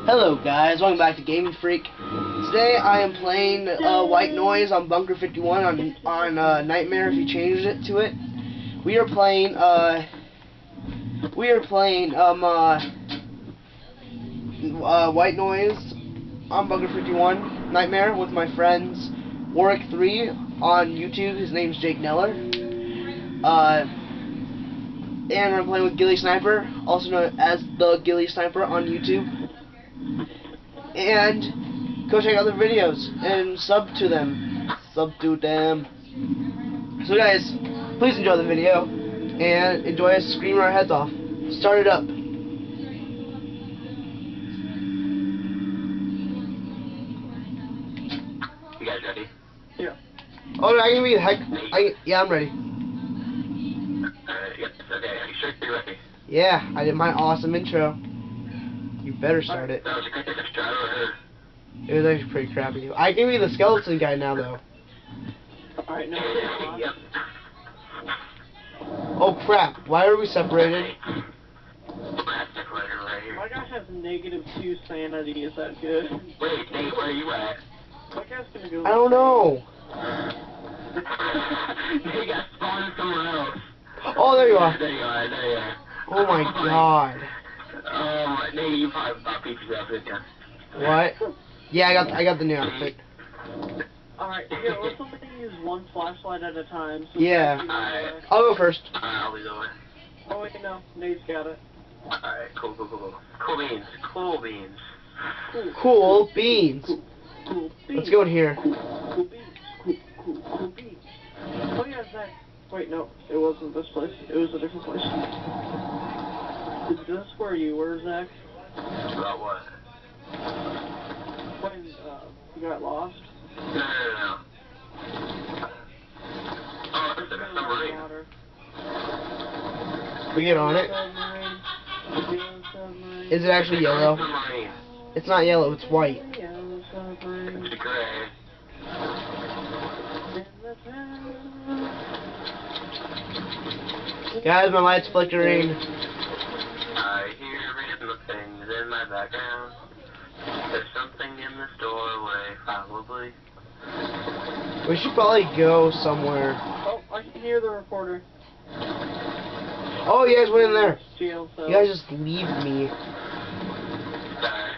Hello guys, welcome back to Gaming Freak. Today I am playing White Noise on Bunker 51 on Nightmare if you changed it to it. We are playing White Noise on Bunker 51 Nightmare with my friends Warwick3 on YouTube. His name's Jake Neller. And I'm playing with GillySniper, also known as the GillySniper on YouTube. And go check out their videos and sub to them. So guys, please enjoy the video and enjoy us screaming our heads off. Start it up. You guys ready? Yeah. Oh, I can be the heck. Yeah, I'm ready. Yes, okay. Are you sure you're ready? Yeah, I did my awesome intro. You better start it. That was a great extra. It was actually pretty crappy. I can be the skeleton guy now, though. Alright, no. Yep. Oh crap! Why are we separated? My guy has -2 sanity. Is that good? Wait, Nate, where are you at? My guy's gonna go. I don't know. Nate got spawned somewhere else. Oh, there you are. There you are. There you are. Oh my god. Nate, you probably bought pieces of it. What? Yeah, I got the new outfit. Alright, yeah, let's only use one flashlight at a time. So Yeah. Alright. I'll go first. I'll lead the way. Oh wait, no, Nate's got it. Alright, cool. Cool beans. Cool beans. Cool beans. Cool beans. Let's go in here. Cool beans. Cool beans. Oh yeah, Zach. Wait, no, it wasn't this place. It was a different place. Is this where you were, Zach? About what? When you got lost? No. Oh, there's a submarine. Water. We get on it. Submarine. Is it actually yellow? Submarine. It's not yellow, it's white. Yellow submarine. It's gray. Guys, my light's flickering. I hear random things in my background. There's something in this doorway, probably. We should probably go somewhere. Oh, I can hear the reporter. Oh, you guys went in there. Jail cell. You guys just leave me. Sorry.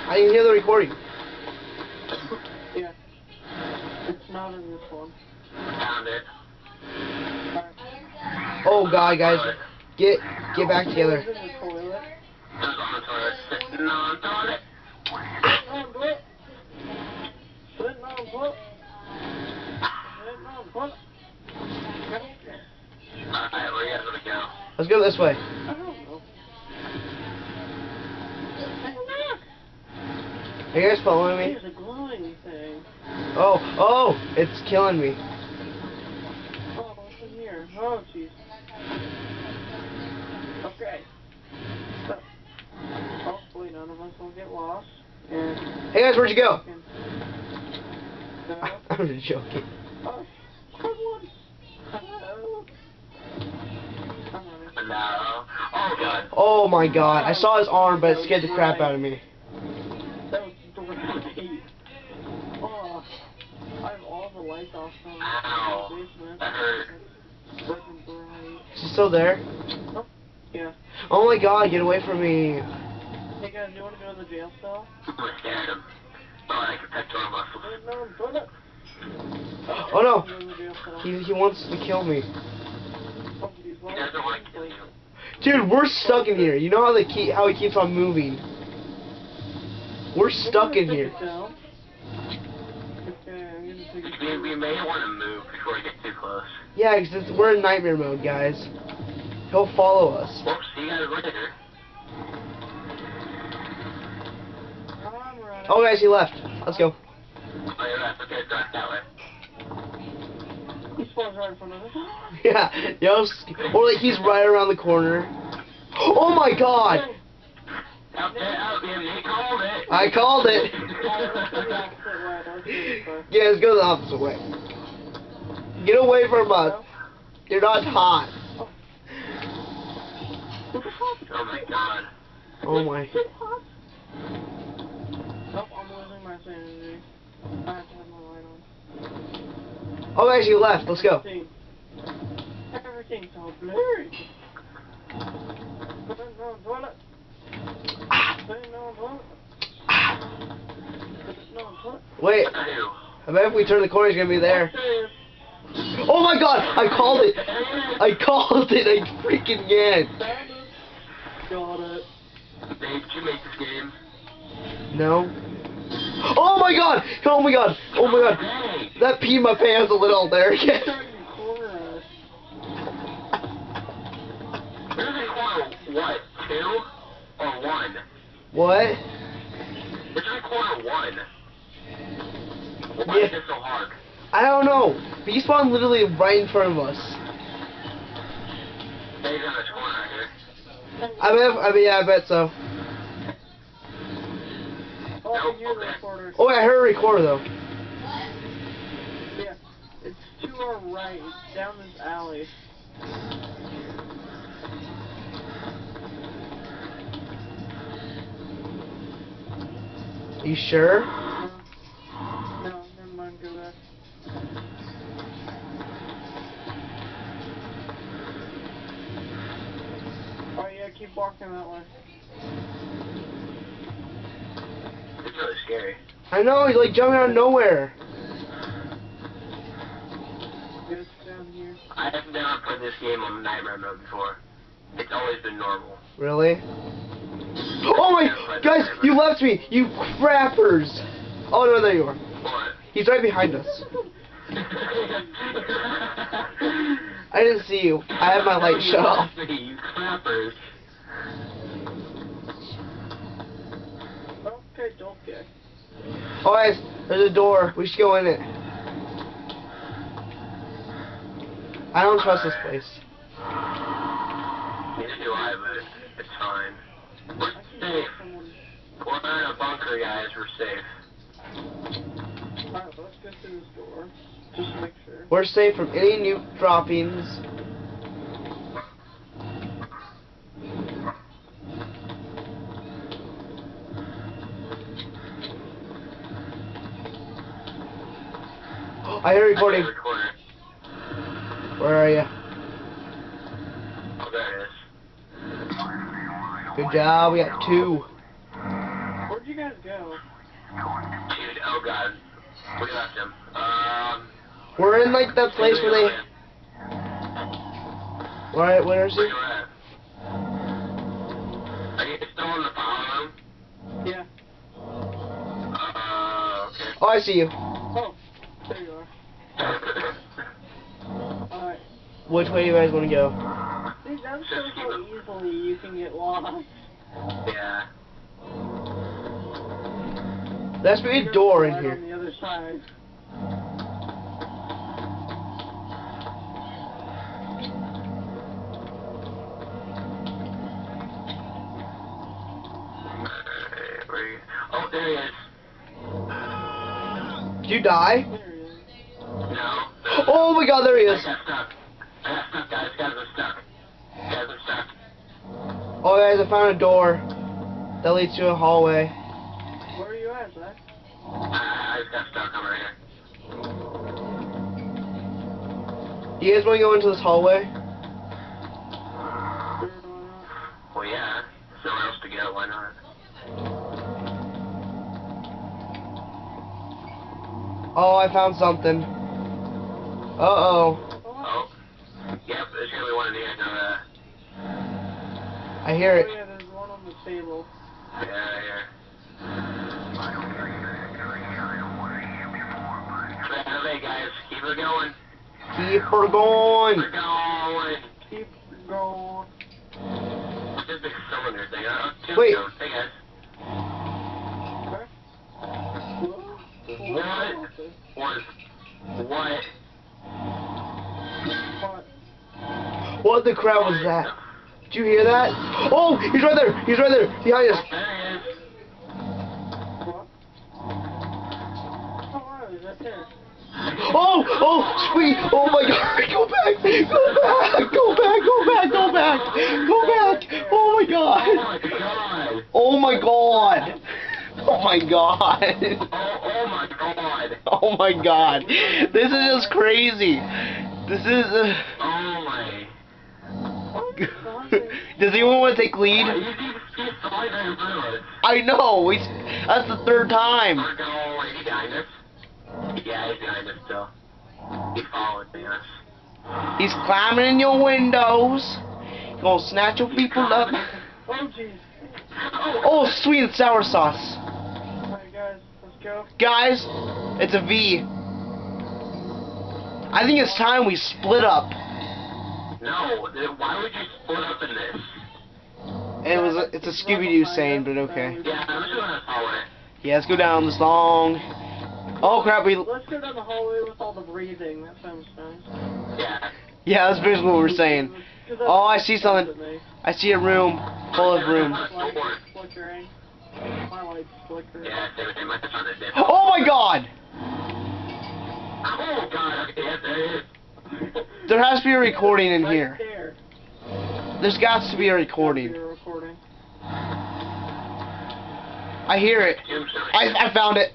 I can hear the recording. Yeah. It's not in this one. Found it. Oh god, guys, get back together. It was in the toilet. It was on the toilet. Sitting on the toilet. Sitting on toilet. Sitting on toilet. Sitting on toilet. Alright, where you guys want to go? Let's go this way. I don't know. Are you guys following me? There's a glowing thing. Oh, it's killing me. Oh, what's in here? Oh, jeez. Okay. So, hopefully none of us will get lost. And Hey guys, where'd you go? no. I'm just joking. Oh, someone. Hello. I'm running. No. Oh, God. Oh my god, I saw his arm, but it scared the crap out of me. That was great. Oh, I have all the lights off from Ow. the basement. That hurt. It's freaking bright. Is he still there? Oh, yeah. Oh my god, get away from me. Hey guys, you want to go to the jail cell? I'm gonna scare him. Oh, I can pectoral muscles. No, toilet. Oh no, Go to the jail cell. he wants to kill me. Oh, geez, He well, doesn't want to kill you. Dude, we're stuck in here. You know how he keeps on moving. We're stuck in here. Okay, I'm gonna take a We may want to move before we get too close. Yeah, because we're in nightmare mode, guys. He'll follow us. Whoops, you guys look at her. I'm running. Oh guys, he left. Let's go. Oh, you're right. Okay, go that way. He spawns right in front of us. Yeah, or like he's right around the corner. Oh my god! Out there, Nate called it. I called it. Yeah, let's go the opposite way. Get away from us. You're not hot. Oh my god. Oh my. Nope, I'm losing my sanity. I have to have my light on. Oh, guys, you left. Let's go. Everything's so blurry. Put it on toilet. Put it on toilet. Put it on toilet. Wait. I bet if we turn the corner, it's gonna be there. Oh my God! I called it. I called it. I freaking again. Got it. Dave, did you make this game? No. Oh my God! Oh my God! Oh my God! That peed my pants a little there again. What? 2 or 1? What? Which is corner 1? Why is it so hard? I don't know. He spawned literally right in front of us. Dave's in the corner right here. Yeah, I bet so. Oh, I can hear the recorder. Oh, I heard a recorder though. Yeah, it's to our right. It's down this alley. You sure? No, never mind. Go back. Oh yeah, keep walking that way. It's really scary. I know, he's like jumping out of nowhere. It's down here. I have never played this game on nightmare mode before. It's always been normal. Really? Oh my, guys, you left me, you crappers. Oh no, there you are. What? He's right behind us. I didn't see you. I have my light shut off. You clappers. Okay, don't get. Oh guys, there's a door. We should go in it. I don't trust this place. Neither do I, but it's fine. We're safe. We're in a bunker, guys. We're safe. Alright, let's go through this door. Just to make sure. We're safe from any nuke droppings. I hear recording. Where are you? Oh, there it is. Good job, we got 2. Where'd you guys go? Dude, oh god. We left him. We're in like that place where they... Where is he? Where you at? Are you still in the file room? Yeah. Okay. Oh, I see you. Oh, there you are. Alright. Which way do you guys want to go? See, that shows how easily you can get lost. Yeah. There's be a door in Right here. on the other side. Oh, there he is. Did you die? There he is. No. Oh my God, there he is. I got stuck. Guys. Guys are stuck. Guys are stuck. Oh guys, I found a door that leads to a hallway. Where are you at, Zach? I just got stuck over here. Do you guys want to go into this hallway? Well, yeah. There's nowhere else to go. Why not? Oh, I found something. Uh-oh. Oh. Yep, there's gonna be one in here. I hear it. Oh yeah, there's one on the table. Yeah, here. Okay, guys, keep it going. Keep her going. Keep it going. Keep going. What's this big cylinder thing? Wait. Hey, guys. Okay. What? What the crap was that? Did you hear that? Oh, he's right there. He's right there. Behind us. There he is. What? Oh, wow, he's right there. Oh, sweet. Oh my God. Go back. Go back. Go back. Go back. Go back. Go back. Oh my God. Oh my God. Oh my God. Oh my God. Oh my God. This is just crazy. This is. Oh my. Does anyone want to take lead? You keep sliding in front of us. I know. That's the third time. We're going. Is he behind us? Yeah, he's behind us still. He followed us. He's climbing in your windows. Gonna snatch your people up. Oh jeez. Oh, sweet and sour sauce. Alright guys, let's go. Guys, it's a V. I think it's time we split up. No, why would you split up in this? It's a Scooby-Doo saying, but okay. Yeah, I'm just gonna follow it. Yeah, let's go down this long. Oh crap, Let's go down the hallway with all the breathing. That sounds nice. Yeah. Yeah, that's basically what we're saying. Oh, I see something. I see a room full of rooms. My light's flickering. My light's flickering. Yeah, same. I just found it. Oh my God! Oh God, okay, yes, there is. There has to be a recording in Right here. there. There's got to be a recording. You're recording. I hear it. I found it.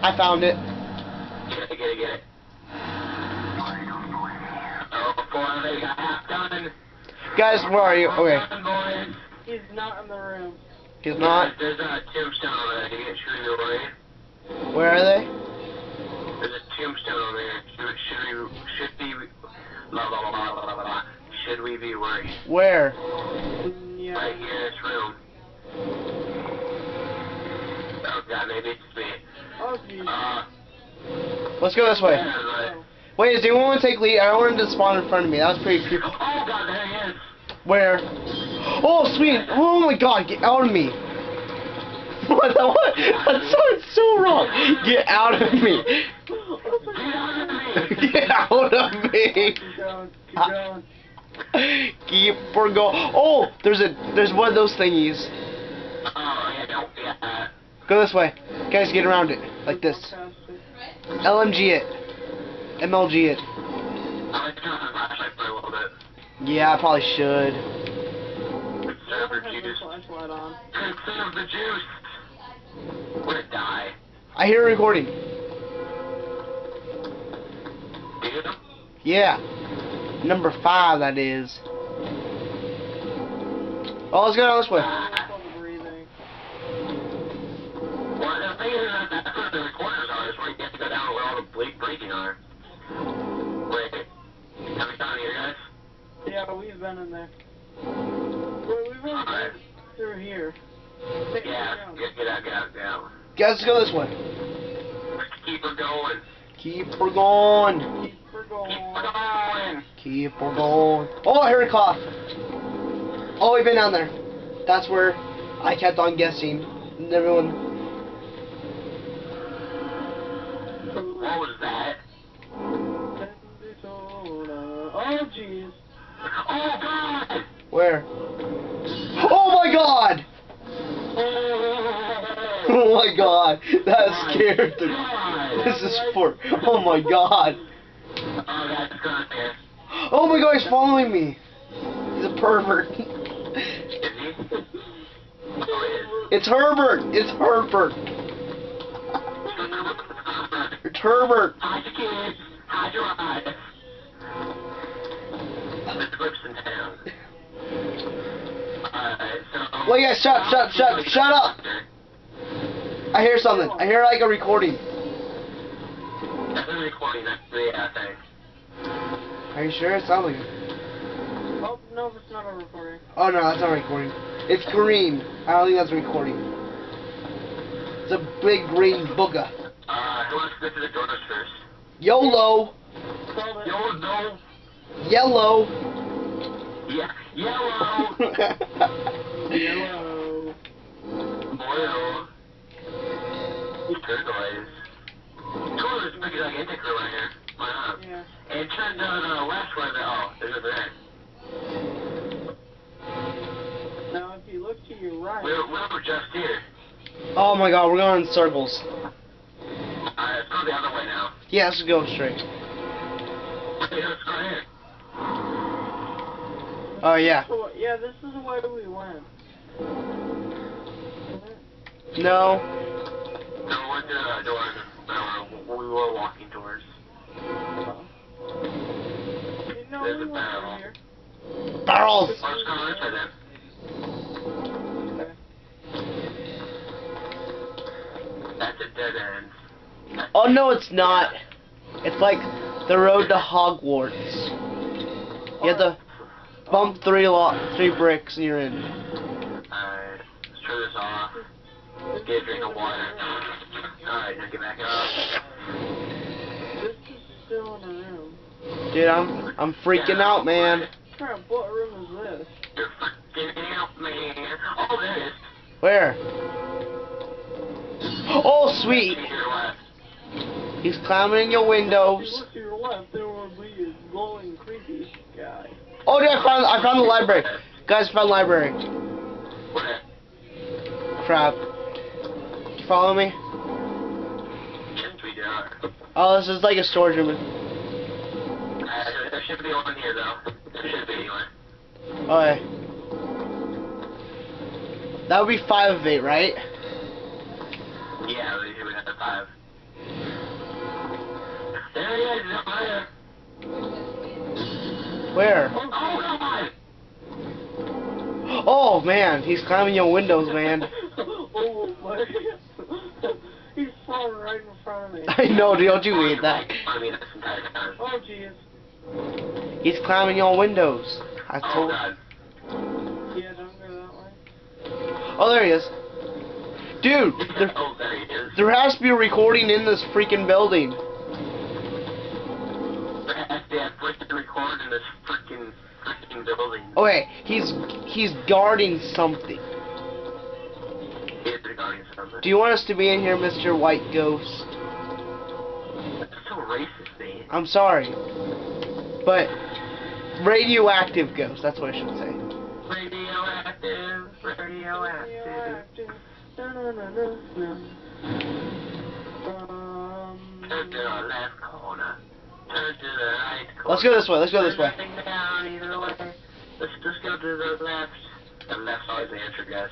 I found it. Get it. Oh, boy, they got half done. Guys, where are you? Okay. He's not in the room. He's not. There's a tombstone over there. Can you get shooting away? Where are they? There's a tombstone over there. Should we be worried? Where? Yeah. Right here in this room. Oh God, maybe it's me. Oh jeez. Let's go this way. Oh. Wait, does anyone want to take lead? I don't want him to spawn in front of me. That was pretty creepy. Oh God, there he is. Where? Oh, sweet. Oh my God, get out of me. What? That sounds so wrong. Get out of me. Get out of me. Keep going. Keep going. Keep for go. Oh, there's one of those thingies. Oh yeah. Go this way. Guys, get around it. Like this. LMG it. MLG it. I'm gonna turn on the flashlight for a little bit. Yeah, I probably should. Conserve the Have the juice. flashlight on. Conserve the juice. We're gonna die. I hear a recording. Do you? Yeah. Number 5, that is. Oh, let's go down this way. All the breathing. Well, the thing is that's where the recorders are. Is where you have to go down where all the breathing are. Wait, have we found here, guys? Yeah, we've been in there. Wait, we've been Alright. through here. Yeah, get out. Guys, let's go this way. Keep her going. Keep her going. Keep her going. Keep her going. Keep her going. Oh, I heard a cough. Oh, we've been down there. That's where I kept on guessing. And everyone. What was that? Oh, jeez. Oh God! Where? Oh my God! Oh my God! That scared the. This is for. Oh my God! Oh, that's gone there. Oh my God! He's following me. He's a pervert. Is he? Oh, he is. It's Herbert. It's Herbert. It's Herbert. Hide your kids. Hide your eyes. The clip's in town. So... Wait, yeah, shut up! I hear something. I hear like a recording. That's a recording, that's the thing. Are you sure? It sounds like it. Oh, no, it's not a recording. Oh no, that's not a recording. It's green. I don't think that's a recording. It's a big green booger. Who wants to go to the doors first? YOLO! Called it. No. Yellow! Yeah, yellow! Yellow. Boil. Turquoise. Turquoise is pretty gigantic right here. Wow. Yeah. And turn to the left where the, oh, there's a there. Now, if you look to your right. We were just here. Oh my God, we're going in circles. Alright, let's go the other way now. Yeah, let's go straight. Okay, let's go here. Oh, yeah. So, yeah, this is the way we went. No. No, we went to the door we were walking towards. No, There's we a went barrel. here. Barrels! Let's go this way then. Okay. That's a dead end. Oh, no, it's not. It's like the road to Hogwarts. You have to bump three bricks and you're in. Alright, let's turn this off. Get a drink of water. Alright, now get back up. This is still in a room. Dude, I'm freaking out, man. Crap, what room is this? You're fucking out, man. Oh, there it is. Where? Oh, sweet. To your left. He's climbing in your windows. If you look to your left, there will be a glowing, creepy guy. Oh, dude, I found the library. Guys, found the library. Where? Crap. You follow me? Yes, we do. Oh, this is like a storage room. There should be one here, though. There should be one. Okay. That would be 5 of 8, right? Yeah, we would have the 5. There he is, up there. Where? Oh, God. Oh, man, he's climbing your windows, man. Oh my! He's falling right in front of me. I know, dude, don't you hate that? I mean, this entire time. Oh jeez. He's climbing your windows. I Oh, told. God. Yeah, don't go that way. Oh, there he is. Dude, Oh, there he is. there has to be a recording in this freaking building. Yeah, freaking record in this freaking building. Okay, he's guarding something. He's regarding something. Do you want us to be in here, Mr. White Ghost? That's so racist, man. I'm sorry, but radioactive ghost. That's what I should say. Radioactive, radioactive. No, no, no, no, no. Turn to the left corner. Turn to the right corner. Let's go this way. Let's go this way. Turn nothing down either way. Let's just go to the left. The left's always the answer, guys.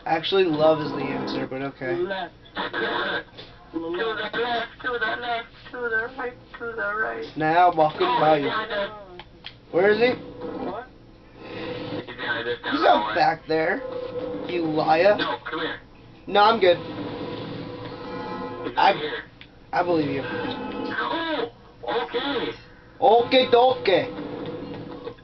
Actually, love is the answer, but okay. Left. To the left, to the left, to the right, to the right. Now I'm walking by He's you. behind us. Where is he? What? He's behind us down He's the not hallway. back there. You liar. No, come here. No, I'm good. He's I- right here. I believe you. Oh, okay. Okay, okay.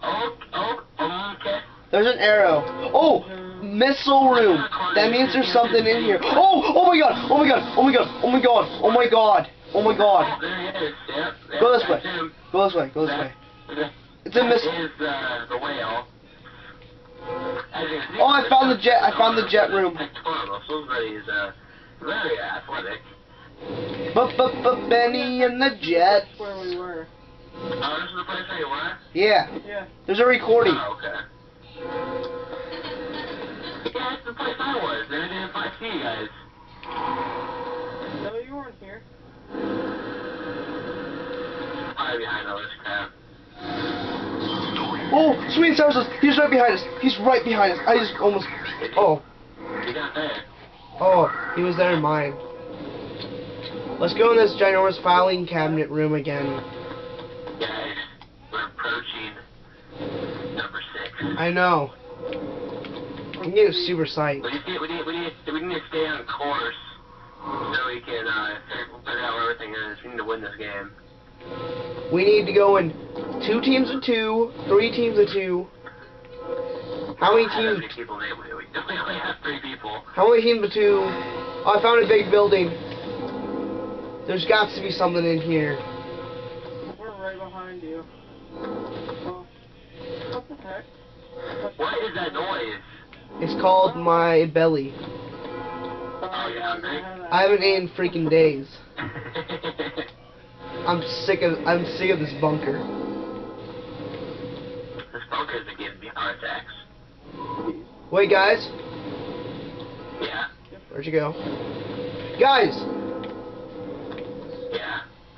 Okay. There's an arrow. Oh, missile room. That means there's something in here. Oh, oh my god. Oh my god. Oh my god. Oh my god. Oh my god. Oh my god. Oh, there he is. Yep. Go this way. That's him. Go this way. Go this way. It's a That missile. is the whale. As you can see, Oh, I found the jet. I found the jet room. Pectoral muscles, but he's very athletic. Benny and the jet. That's where we were. Oh, this is the place where you were? Yeah. Yeah. There's a recording. Oh, okay. Yeah, that's the place I was. They didn't see you guys. No, you weren't here. Probably behind all this crap. Oh, sweet services. He's right behind us. He's right behind us. I just almost. Oh. You got there. Oh, he was there in mine. Let's go in this ginormous filing cabinet room again. Guys, we're approaching number 6. I know. I can get a super sight. We need to stay on course so we can figure out where everything is. We need to win this game. We need to go in 2 teams of 2, 3 teams of 2. How many How many teams? people we only have 3 people. How many teams of 2? Oh, I found a big building. There's got to be something in here. We're right behind you. Oh. What the heck? What is that noise? It's called my belly. Oh, you yeah, hungry? I haven't eaten in freaking days. I'm sick of this bunker. This bunker is giving me heart attacks. Wait, guys. Yeah. Where'd you go? Guys!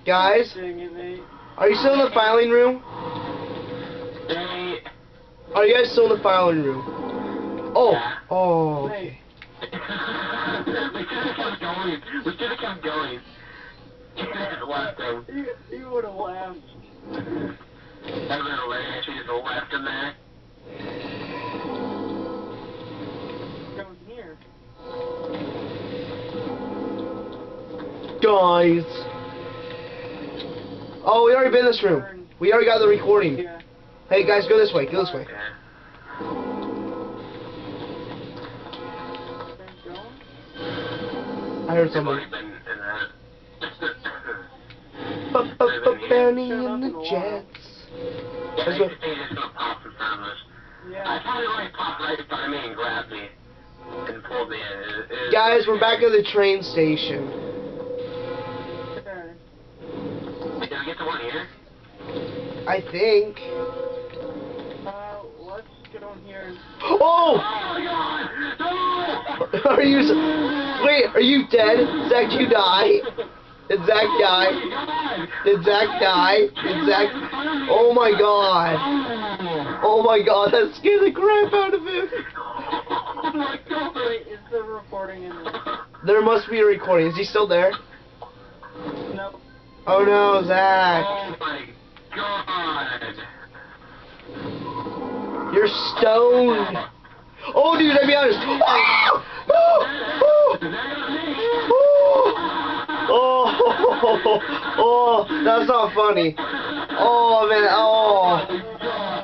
Guys, Dang it, mate. are you still in the filing room? Hey. Are you guys still in the filing room? Oh, Yeah. oh, okay. We should have kept going. We should have kept going. Left him. You would have laughed. That would have been hilarious. We just left him there. Down here. Guys. Oh, we already been in this room. We already got the recording. Yeah. Hey guys, go this way. Go this way. Yeah. I heard We've something. already been in that. Benny and the Jets. Yeah, Let's go. they just gonna pop in front of us. Yeah. I thought it like popped right in front of me and grabbed me and pulled me in. Guys, we're back at the train station. Okay. Did we get to one here? I think. Let's get on here. Oh! Oh my god! No! Are you? Wait, are you dead? Zach, you die? Did Zach die? Did Zach die? Did Zach? Oh my god! Oh my god! That scared the crap out of him. Oh my god! Wait, is the recording in there? There must be a recording. Is he still there? Nope. Oh no, Zach! Oh my god! You're stoned. Oh, dude, I'll be honest. Oh, that's not funny. Oh, man. Oh,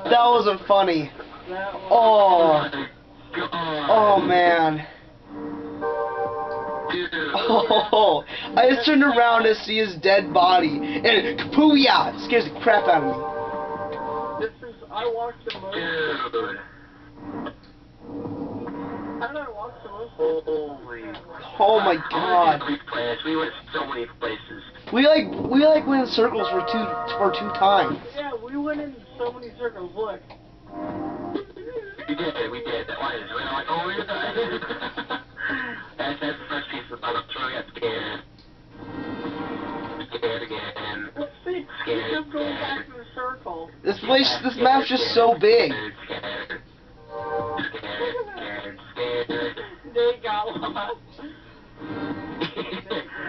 that wasn't funny. That one. Oh, oh, man. Oh, I just turned around to see his dead body, and kapooyah! It scares the crap out of me. I watched the movie. Dude. How did I watch the movie? Holy. Oh my god. We went so many places. We like went in circles for two times. Yeah, we went in so many circles. Look. We did. That was. We were like, oh, we're done. That's the first piece of the puzzle. Troy got scared. Scared again. Let's see. We kept going back to the circle. This map's just so big. Scared. They got lost.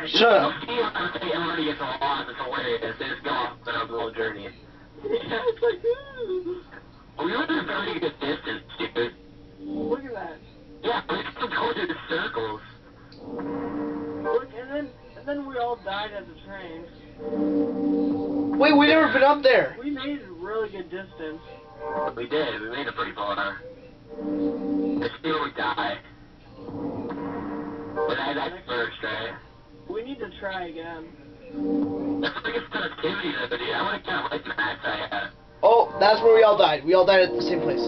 Shut up. Everybody gets lost. It's hilarious. They just go off on a little journey. Yeah, it's like, ooh. We were in a very good distance, dude. Look at that. Yeah, we still go through the circles. Look, and then we all died at the train. Wait, we never been up there. We made a really good distance. We did. We made it pretty far. It's still we die. But that's first, right? We need to try again. That's the biggest productivity of the video. I want to kind of like the max I had. Oh, that's where we all died. We all died at the same place.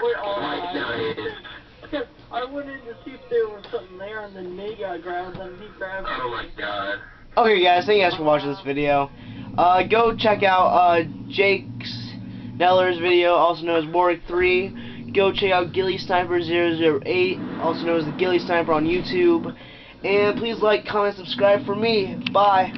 We all Like, no, died. it is. Because I went in to see if there was something there, and then me got grabbed, and he grabbed Oh my god. Okay, guys, thank you guys for watching this video. Go check out Jake's Neller's video, also known as Warwick 3. Go check out GillySniper 008, also known as the GillySniper on YouTube. And please like, comment, subscribe for me. Bye.